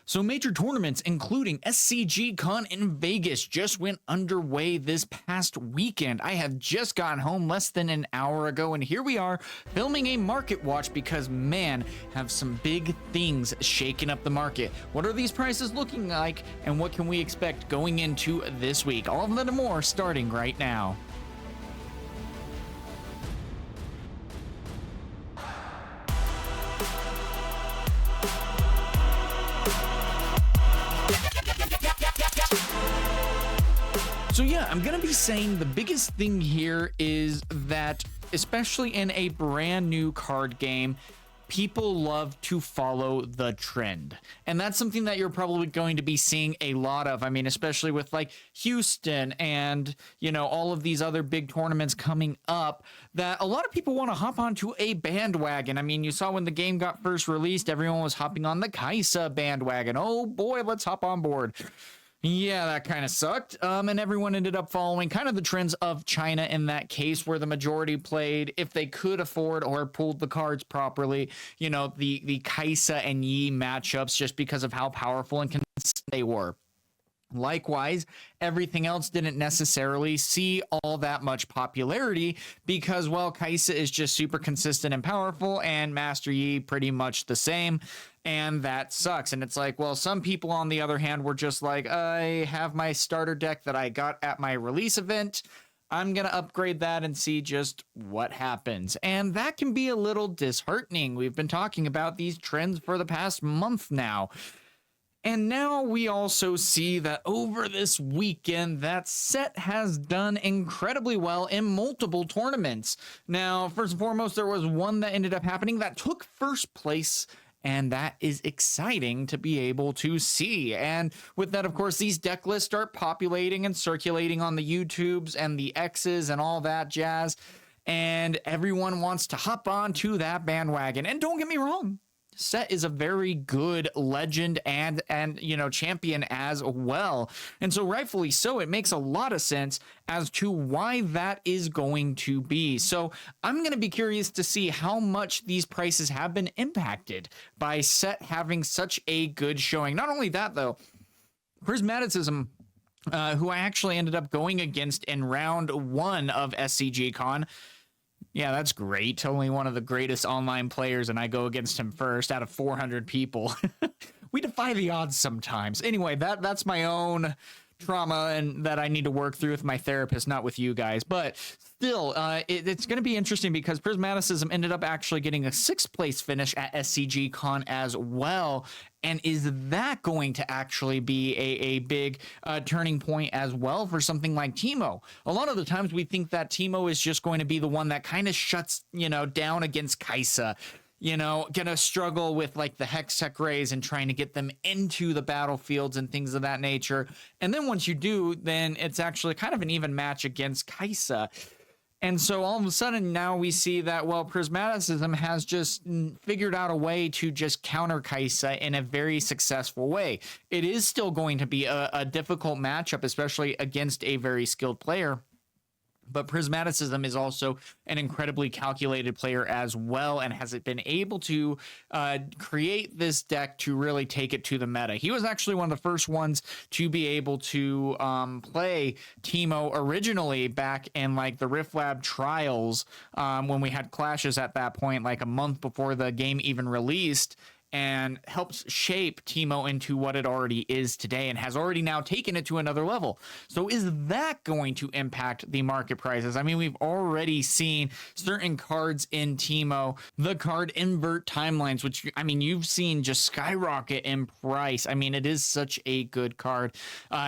So major tournaments, including SCG Con in Vegas, just went underway this past weekend. I have just gotten home less than an hour ago, and here we are filming a market watch because, man, have some big things shaking up the market. What are these prices looking like, and what can we expect going into this week? All of that and more starting right now. So yeah, I'm gonna be saying the biggest thing here is that, especially in a brand new card game, people love to follow the trend. And that's something that you're probably going to be seeing a lot of. I mean, especially with like Houston and, you know, all of these other big tournaments coming up, that a lot of people want to hop onto a bandwagon. I mean, you saw when the game got first released, everyone was hopping on the Kaisa bandwagon. Oh boy, let's hop on board. Yeah, that kind of sucked. And everyone ended up following kind of the trends of China in that case, where the majority played, if they could afford or pulled the cards properly, you know, the Kaisa and Yi matchups, just because of how powerful and consistent they were. Likewise, everything else didn't necessarily see all that much popularity because, well, Kaisa is just super consistent and powerful, and Master Yi pretty much the same, and that sucks. And it's like, well, some people, on the other hand, were just like, I have my starter deck that I got at my release event. I'm going to upgrade that and see just what happens. And that can be a little disheartening. We've been talking about these trends for the past month now. And now we also see that over this weekend that Sett has done incredibly well in multiple tournaments. Now, first and foremost, there was one that ended up happening that took first place, and that is exciting to be able to see. And with that, of course, these deck lists start populating and circulating on the YouTubes and the X's and all that jazz. And everyone wants to hop onto that bandwagon. And don't get me wrong, Sett is a very good legend and you know, champion as well. And so rightfully so, it makes a lot of sense as to why that is going to be. So I'm going to be curious to see how much these prices have been impacted by Sett having such a good showing. Not only that, though, Prismaticism, who I actually ended up going against in round 1 of SCG Con. Yeah, that's great. Only one of the greatest online players, and I go against him first out of 400 people. We defy the odds sometimes. Anyway, that's my own trauma and that I need to work through with my therapist, not with you guys. But still, it's going to be interesting because Prismaticism ended up actually getting a 6th place finish at SCG Con as well. And is that going to actually be a big turning point as well for something like Teemo? A lot of the times we think that Teemo is just going to be the one that kind of shuts, you know, down against Kaisa. You know, gonna struggle with like the Hextech Rays and trying to get them into the battlefields and things of that nature. And then once you do, then it's actually kind of an even match against Kaisa. And so all of a sudden now we see that, well, Prismaticism has just figured out a way to just counter Kaisa in a very successful way. It is still going to be a difficult matchup, especially against a very skilled player. But Prismaticism is also an incredibly calculated player as well, and has been able to create this deck to really take it to the meta. He was actually one of the first ones to be able to play Teemo originally back in like the Rift Lab trials, when we had clashes at that point, like a month before the game even released, and helps shape Teemo into what it already is today, and has already now taken it to another level. So is that going to impact the market prices? I mean, we've already seen certain cards in Teemo, the card invert timelines, which, I mean, you've seen just skyrocket in price. I mean, it is such a good card.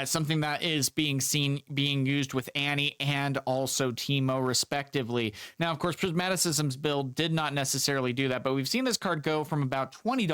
Something that is being used with Annie and also Teemo respectively. Now, of course, Prismaticism's build did not necessarily do that, but we've seen this card go from about $20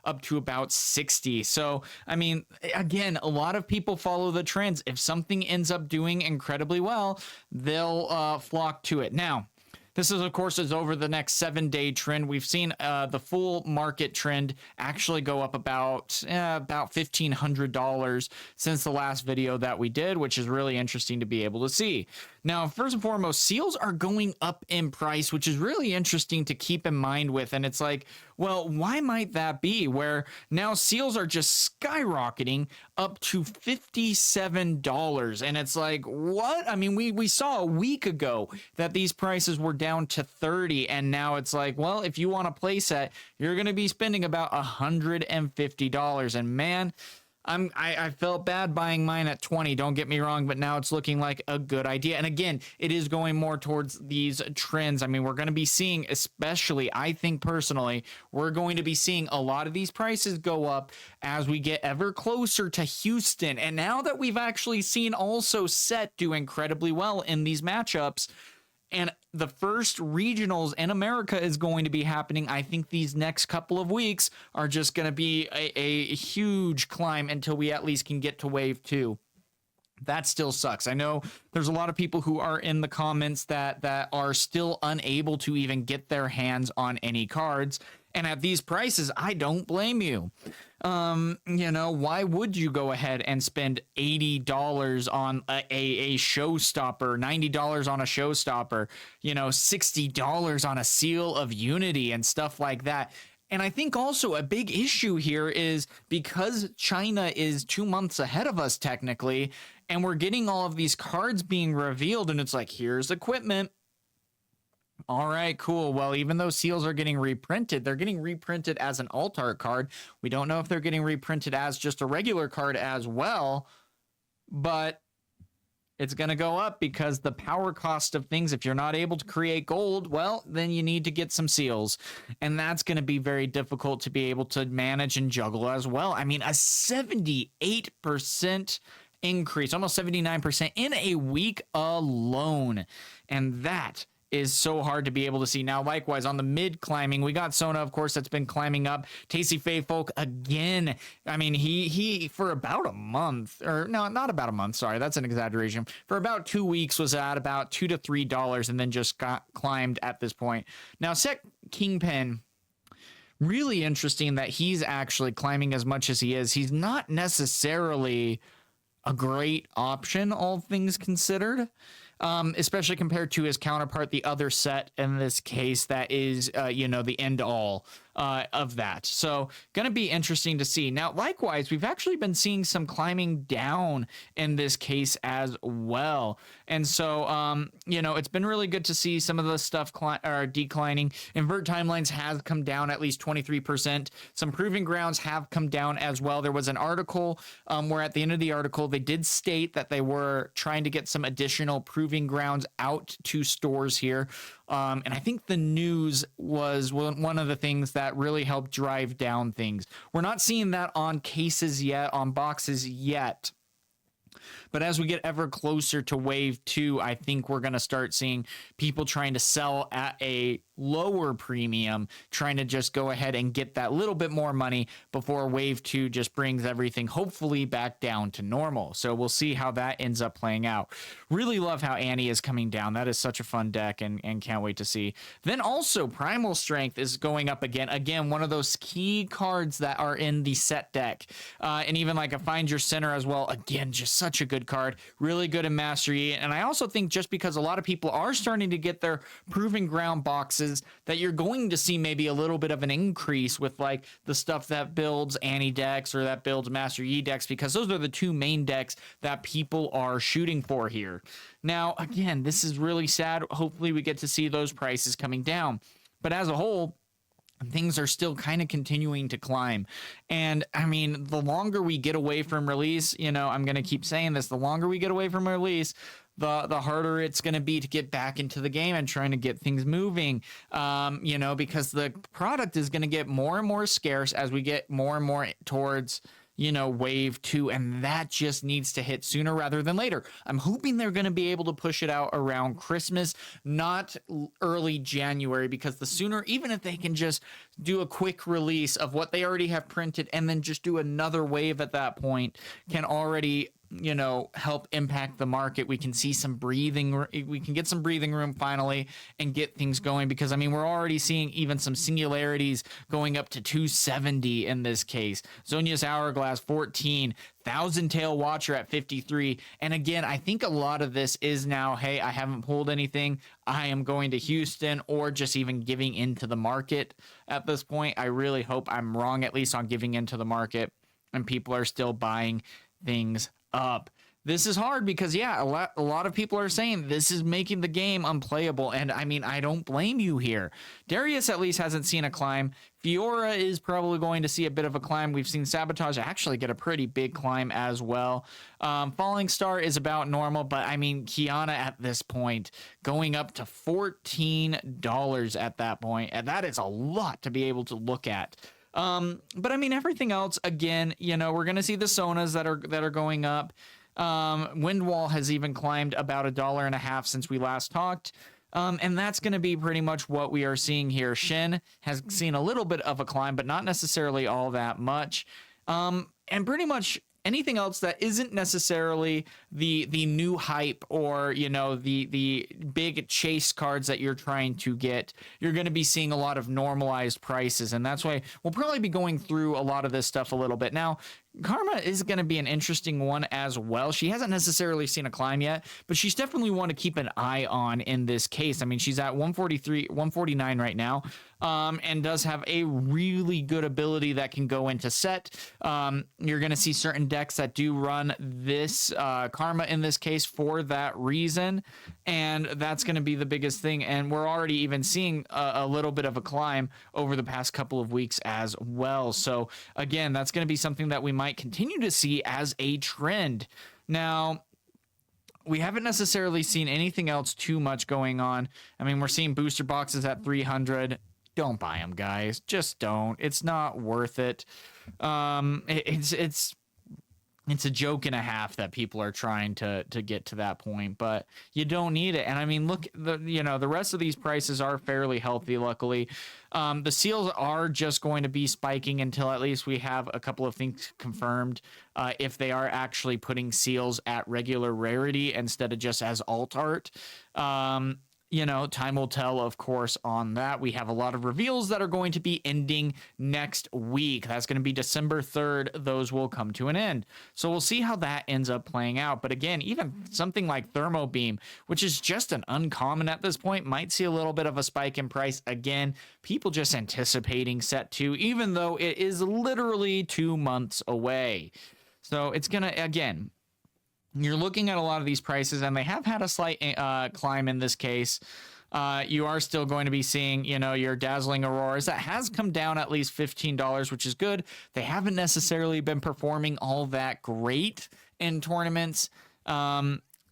up to about $60. So, I mean, again, a lot of people follow the trends. If something ends up doing incredibly well, they'll flock to it. Now, this is, of course, is over the next 7-day trend. We've seen the full market trend actually go up about $1,500 since the last video that we did, which is really interesting to be able to see. Now, first and foremost, seals are going up in price, which is really interesting to keep in mind with. And it's like, Well, why might that be? Where now seals are just skyrocketing up to $57. And it's like, what? I mean, we saw a week ago that these prices were down to 30. And now it's like, well, if you want a playset, you're going to be spending about $150. And man, I felt bad buying mine at 20, don't get me wrong, but now it's looking like a good idea. And again, it is going more towards these trends. I mean, we're going to be seeing, especially, I think personally, we're going to be seeing a lot of these prices go up as we get ever closer to Houston. And now that we've actually seen also Sett do incredibly well in these matchups, and the first regionals in America is going to be happening. I think these next couple of weeks are just going to be a huge climb until we at least can get to wave 2. That still sucks. I know there's a lot of people who are in the comments that are still unable to even get their hands on any cards. And at these prices, I don't blame you. Why would you go ahead and spend $80 on a showstopper, $90 on a showstopper, $60 on a seal of unity and stuff like that? And I think also a big issue here is because China is 2 months ahead of us technically, and we're getting all of these cards being revealed, and it's like, here's equipment. All right, cool. Well, even though seals are getting reprinted, they're getting reprinted as an alt art card. We don't know if they're getting reprinted as just a regular card as well, but it's going to go up because the power cost of things, if you're not able to create gold, well, then you need to get some seals. And that's going to be very difficult to be able to manage and juggle as well. I mean, a 78% increase, almost 79% in a week alone. And that is so hard to be able to see. Now, likewise, on the mid climbing, we got Sona, of course, that's been climbing up. Tasty Faye Folk again. I mean, he for about a month, or no, not about a month. Sorry, that's an exaggeration. For about 2 weeks was at about $2 to $3, and then just got climbed at this point. Now, Sett Kingpin, really interesting that he's actually climbing as much as he is. He's not necessarily a great option, all things considered. Especially compared to his counterpart, the other Sett in this case, that is, the end all of that. So going to be interesting to see. Now, likewise, we've actually been seeing some climbing down in this case as well. And so, it's been really good to see some of the stuff declining. Invert Timelines has come down at least 23%. Some Proving Grounds have come down as well. There was an article where at the end of the article, they did state that they were trying to get some additional Proving Grounds out to stores here. And I think the news was one of the things that really helped drive down things. We're not seeing that on cases yet, on boxes yet. But as we get ever closer to wave 2, I think we're going to start seeing people trying to sell at a lower premium, trying to just go ahead and get that little bit more money before wave 2 just brings everything hopefully back down to normal. So we'll see how that ends up playing out. Really love how Annie is coming down. That is such a fun deck, and can't wait to see. Then also Primal Strength is going up again. Again, one of those key cards that are in the Sett deck. And even like a Find Your Center as well. Again, just such a good card. Really good in Mastery. And I also think just because a lot of people are starting to get their Proving Ground boxes, that you're going to see maybe a little bit of an increase with like the stuff that builds Annie decks or that builds Master Yi decks, because those are the two main decks that people are shooting for here. Now, again, this is really sad. Hopefully we get to see those prices coming down. But as a whole, things are still kind of continuing to climb. And I mean, the longer we get away from release, I'm going to keep saying this, the longer we get away from release, the harder it's going to be to get back into the game and trying to get things moving, because the product is going to get more and more scarce as we get more and more towards, wave 2, and that just needs to hit sooner rather than later. I'm hoping they're going to be able to push it out around Christmas, not early January, because the sooner, even if they can just do a quick release of what they already have printed and then just do another wave at that point, can already help impact the market. We can see we can get some breathing room finally and get things going, because I mean, we're already seeing even some singularities going up to 270 in this case. Zonia's Hourglass 14, Thousand Tail Watcher at 53. And again, I think a lot of this is now, hey, I haven't pulled anything, I am going to Houston, or just even giving into the market at this point. I really hope I'm wrong, at least on giving into the market, and people are still buying things up. This is hard because, yeah, a lot of people are saying this is making the game unplayable, and I mean, I don't blame you here. Darius at least hasn't seen a climb. Fiora is probably going to see a bit of a climb. We've seen Sabotage actually get a pretty big climb as well. Falling Star is about normal, but I mean, Kiana at this point going up to $14 at that point, and that is a lot to be able to look at. But I mean, everything else, again, we're going to see the Sonas that are going up. Windwall has even climbed about $1.50 since we last talked. And that's going to be pretty much what we are seeing here. Shin has seen a little bit of a climb, but not necessarily all that much. And pretty much anything else that isn't necessarily the new hype, or the big chase cards that you're trying to get, you're going to be seeing a lot of normalized prices, and that's why we'll probably be going through a lot of this stuff a little bit. Now, Karma is going to be an interesting one as well. She hasn't necessarily seen a climb yet, but she's definitely one to keep an eye on in this case. I mean, she's at 149 right now, and does have a really good ability that can go into Sett. You're going to see certain decks that do run this Karma in this case for that reason, and that's going to be the biggest thing. And we're already even seeing a little bit of a climb over the past couple of weeks as well. So again, that's going to be something that we might continue to see as a trend. Now, we haven't necessarily seen anything else too much going on. I mean, we're seeing booster boxes at 300. Don't buy them, guys. Just don't. It's not worth it. It's a joke and a half that people are trying to get to that point, but you don't need it. And I mean, look, the rest of these prices are fairly healthy, luckily. The seals are just going to be spiking until at least we have a couple of things confirmed. If they are actually putting seals at regular rarity instead of just as alt art. Time will tell, of course, on that. We have a lot of reveals that are going to be ending next week. That's going to be December 3rd. Those will come to an end. So we'll see how that ends up playing out. But again, even something like Thermo Beam, which is just an uncommon at this point, might see a little bit of a spike in price. Again, people just anticipating Set 2, even though it is literally 2 months away. So it's going to, again, you're looking at a lot of these prices, and they have had a slight climb in this case. You are still going to be seeing, your Dazzling Auroras. That has come down at least $15, which is good. They haven't necessarily been performing all that great in tournaments.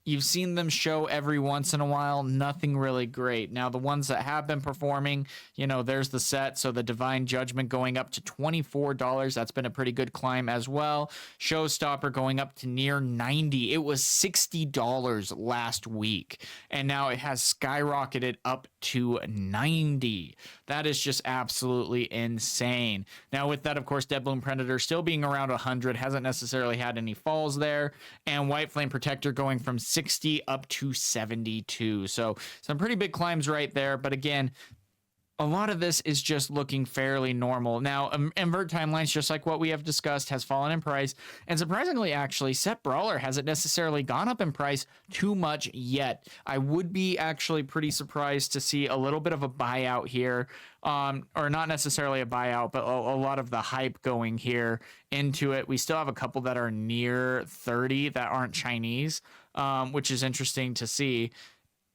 You've seen them show every once in a while, nothing really great. Now, the ones that have been performing, there's the Sett. So the Divine Judgment going up to $24. That's been a pretty good climb as well. Showstopper going up to near $90. It was $60 last week, and now it has skyrocketed up to $90. That is just absolutely insane. Now, with that, of course, Deadbloom Predator still being around 100, hasn't necessarily had any falls there, and White Flame Protector going from 60 up to 72. So some pretty big climbs right there. But again, a lot of this is just looking fairly normal. Now, Invert Timelines, just like what we have discussed, has fallen in price. And surprisingly, actually, Sett Brawler hasn't necessarily gone up in price too much yet. I would be actually pretty surprised to see a little bit of a buyout here. Or not necessarily a buyout, but a lot of the hype going here into it. We still have a couple that are near 30 that aren't Chinese, which is interesting to see.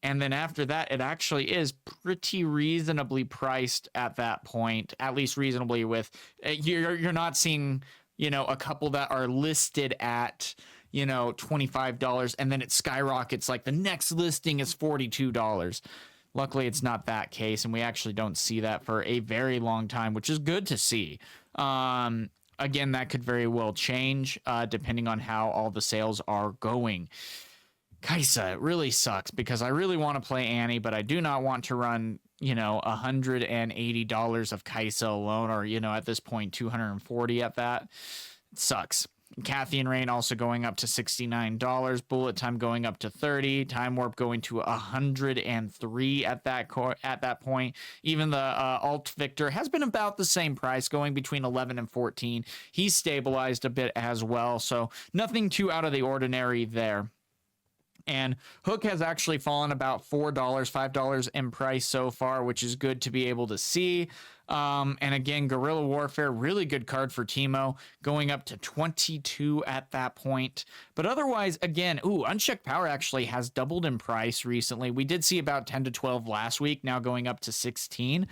And then after that, it actually is pretty reasonably priced at that point, at least reasonably with, you're not seeing, a couple that are listed at, $25, and then it skyrockets. Like the next listing is $42. Luckily, it's not that case, and we actually don't see that for a very long time, which is good to see. Again, that could very well change depending on how all the sales are going. Kaisa, it really sucks because I really want to play Annie, but I do not want to run, $180 of Kaisa alone, or, at this point, $240 at that. It sucks. Kathy and Rain also going up to $69. Bullet Time going up to $30. Time Warp going to $103 at that point. Even the Alt Victor has been about the same price, going between $11 and $14. He's stabilized a bit as well, so nothing too out of the ordinary there. And Hook has actually fallen about $4, $5 in price so far, which is good to be able to see. And again, Guerrilla Warfare, really good card for Teemo, going up to 22 at that point. But otherwise, again, Unchecked Power actually has doubled in price recently. We did see about 10 to 12 last week, now going up to 16.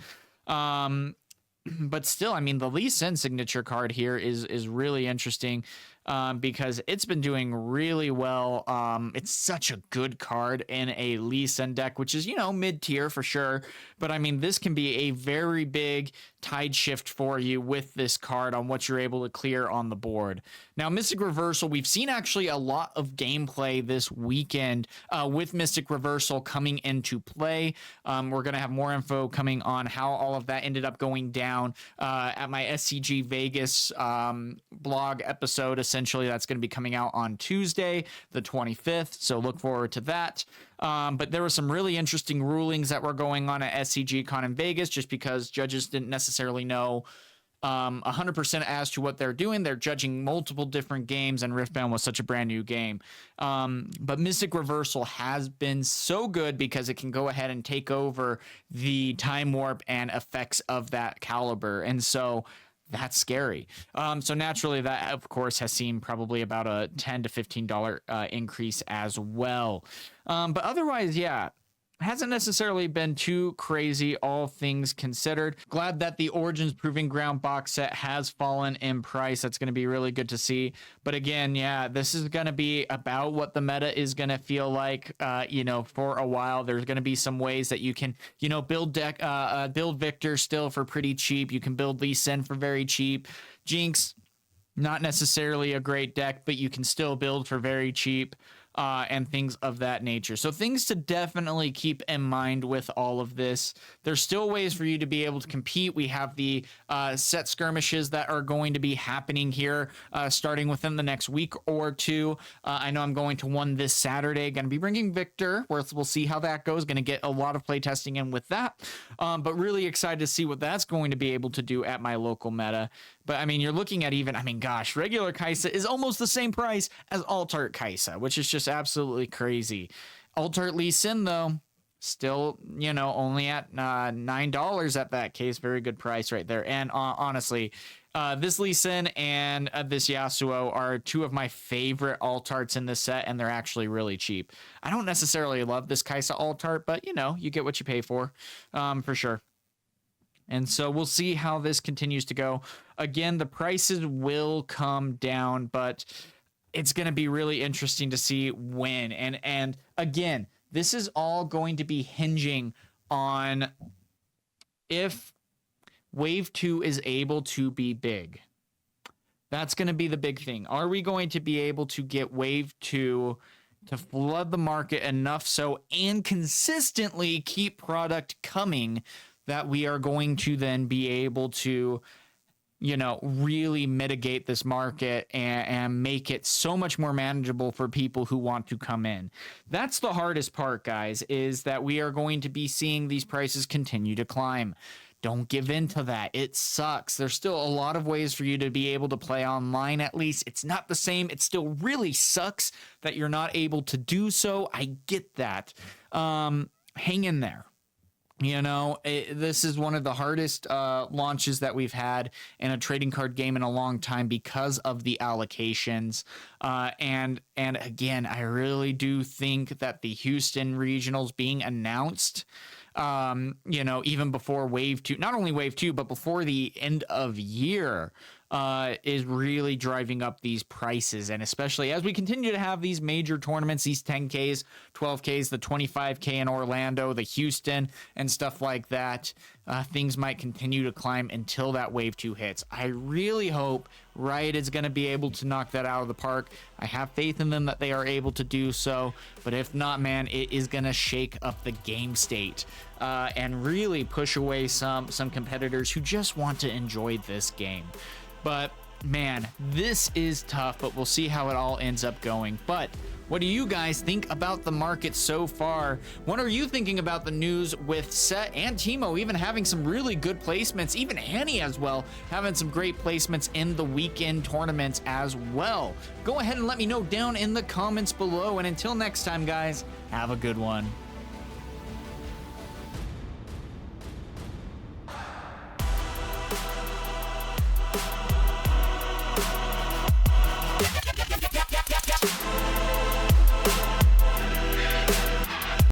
But still, I mean, the Lee Sin signature card here is really interesting. Because it's been doing really well. It's such a good card in a Lee Sin deck, which is, mid-tier for sure. But I mean, this can be a very big tide shift for you with this card on what you're able to clear on the board. Now, Mystic Reversal, we've seen actually a lot of gameplay this weekend with Mystic Reversal coming into play. We're going to have more info coming on how all of that ended up going down at my SCG Vegas blog episode. Essentially, that's going to be coming out on Tuesday, the 25th. So look forward to that. But there were some really interesting rulings that were going on at SCG Con in Vegas, just because judges didn't necessarily know 100% as to what they're doing. They're judging multiple different games, and Riftbound was such a brand new game. But Mystic Reversal has been so good because it can go ahead and take over the Time Warp and effects of that caliber. And so that's scary. So naturally, that, of course, has seen probably about a $10 to $15 increase as well. But otherwise, yeah, hasn't necessarily been too crazy, all things considered. Glad that the Origins Proving Ground box set has fallen in price. That's going to be really good to see. But again, yeah, this is going to be about what the meta is going to feel like, for a while. There's going to be some ways that you can, build Victor still for pretty cheap. You can build Lee Sin for very cheap. Jinx, not necessarily a great deck, but you can still build for very cheap. And things of that nature. So things to definitely keep in mind with all of this. There's still ways for you to be able to compete. We have the set skirmishes that are going to be happening here starting within the next week or two. I know I'm going to one this Saturday. Going to be bringing Victor, where we'll see how that goes. Going to get a lot of play testing in with that. But really excited to see what that's going to be able to do at my local meta. But I mean, you're looking at regular Kai'Sa is almost the same price as Alt-Art Kai'Sa, which is just absolutely crazy. Alt-Art Lee Sin, though, still, only at $9 at that case. Very good price right there. And honestly, this Lee Sin and this Yasuo are two of my favorite Alt-Arts in this set, and they're actually really cheap. I don't necessarily love this Kai'Sa Alt-Art, but, you get what you pay for sure. And so we'll see how this continues to go. Again, the prices will come down, but it's going to be really interesting to see when. And again, this is all going to be hinging on if Wave 2 is able to be big. That's going to be the big thing. Are we going to be able to get Wave 2 to flood the market enough so and consistently keep product coming that we are going to then be able to, really mitigate this market and make it so much more manageable for people who want to come in. That's the hardest part, guys, is that we are going to be seeing these prices continue to climb. Don't give in to that. It sucks. There's still a lot of ways for you to be able to play online, at least. It's not the same. It still really sucks that you're not able to do so. I get that. Hang in there. This is one of the hardest launches that we've had in a trading card game in a long time because of the allocations. And again, I really do think that the Houston regionals being announced, even before Wave 2, not only Wave 2, but before the end of year, is really driving up these prices. And especially as we continue to have these major tournaments, these 10Ks, 12Ks, the 25K in Orlando, the Houston and stuff like that, things might continue to climb until that Wave 2 hits. I really hope Riot is going to be able to knock that out of the park. I have faith in them that they are able to do so, but if not, man, it is going to shake up the game state and really push away some competitors who just want to enjoy this game. But Man, this is tough, but we'll see how it all ends up going. But what do you guys think about the market so far? What are you thinking about the news with Sett and Timo even having some really good placements, even Annie as well, having some great placements in the weekend tournaments as well? Go ahead and let me know down in the comments below. And until next time, guys, have a good one.